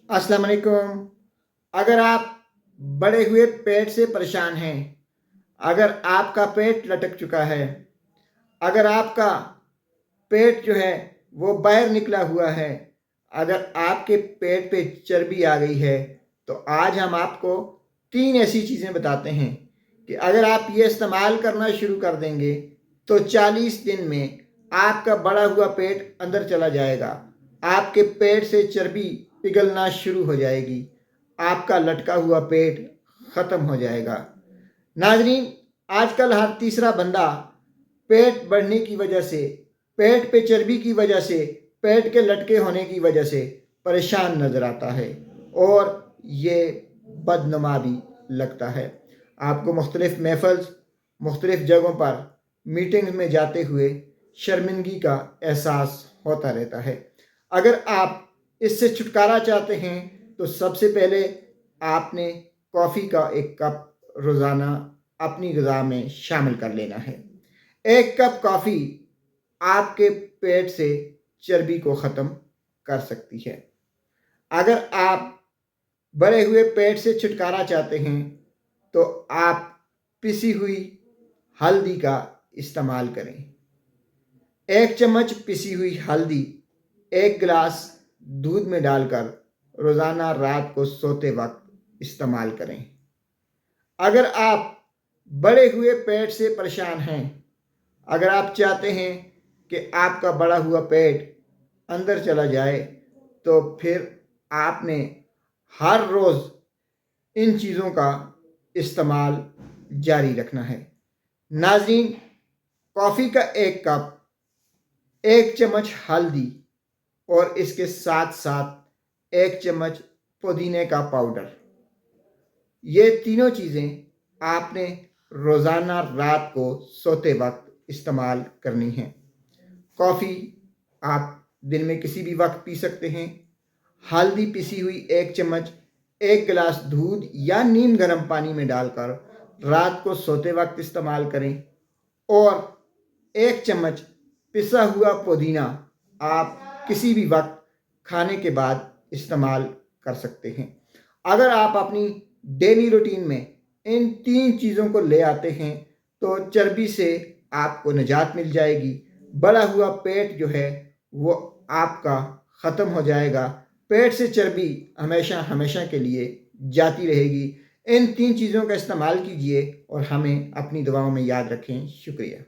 अस्सलाम वालेकुम। अगर आप बढ़े हुए पेट से परेशान हैं, अगर आपका पेट लटक चुका है, अगर आपका पेट जो है वो बाहर निकला हुआ है, अगर आपके पेट पे चर्बी आ गई है, तो आज हम आपको 3 ऐसी चीज़ें बताते हैं कि अगर आप ये इस्तेमाल करना शुरू कर देंगे तो 40 दिन में आपका बढ़ा हुआ पेट अंदर चला जाएगा, आपके पेट से चर्बी पिघलना शुरू हो जाएगी, आपका लटका हुआ पेट ख़त्म हो जाएगा। नाज़रीन, आजकल हर तीसरा बंदा पेट बढ़ने की वजह से, पेट पे चर्बी की वजह से, पेट के लटके होने की वजह से परेशान नज़र आता है और ये बदनुमा भी लगता है। आपको मुख्तलिफ़ महफ़िल, मुख्तलिफ़ जगहों पर मीटिंग्स में जाते हुए शर्मिंदगी का एहसास होता रहता है। अगर आप इससे छुटकारा चाहते हैं तो सबसे पहले आपने कॉफ़ी का 1 कप रोज़ाना अपनी ग़िज़ा में शामिल कर लेना है। 1 कप कॉफ़ी आपके पेट से चर्बी को ख़त्म कर सकती है। अगर आप बढ़े हुए पेट से छुटकारा चाहते हैं तो आप पिसी हुई हल्दी का इस्तेमाल करें। 1 चम्मच पिसी हुई हल्दी 1 गिलास दूध में डालकर रोज़ाना रात को सोते वक्त इस्तेमाल करें। अगर आप बढ़े हुए पेट से परेशान हैं, अगर आप चाहते हैं कि आपका बढ़ा हुआ पेट अंदर चला जाए, तो फिर आपने हर रोज़ इन चीज़ों का इस्तेमाल जारी रखना है। नाज़रीन, कॉफ़ी का 1 कप, 1 चम्मच हल्दी और इसके साथ साथ 1 चम्मच पुदीने का पाउडर, ये तीनों चीज़ें आपने रोज़ाना रात को सोते वक्त इस्तेमाल करनी हैं। कॉफ़ी आप दिन में किसी भी वक्त पी सकते हैं। हल्दी पिसी हुई 1 चम्मच 1 गिलास दूध या नीम गर्म पानी में डालकर रात को सोते वक्त इस्तेमाल करें और 1 चम्मच पिसा हुआ पुदीना आप किसी भी वक्त खाने के बाद इस्तेमाल कर सकते हैं। अगर आप अपनी डेली रूटीन में इन 3 चीज़ों को ले आते हैं तो चर्बी से आपको निजात मिल जाएगी, बढ़ा हुआ पेट जो है वो आपका ख़त्म हो जाएगा, पेट से चर्बी हमेशा हमेशा के लिए जाती रहेगी। इन 3 चीज़ों का इस्तेमाल कीजिए और हमें अपनी दुआओं में याद रखें। शुक्रिया।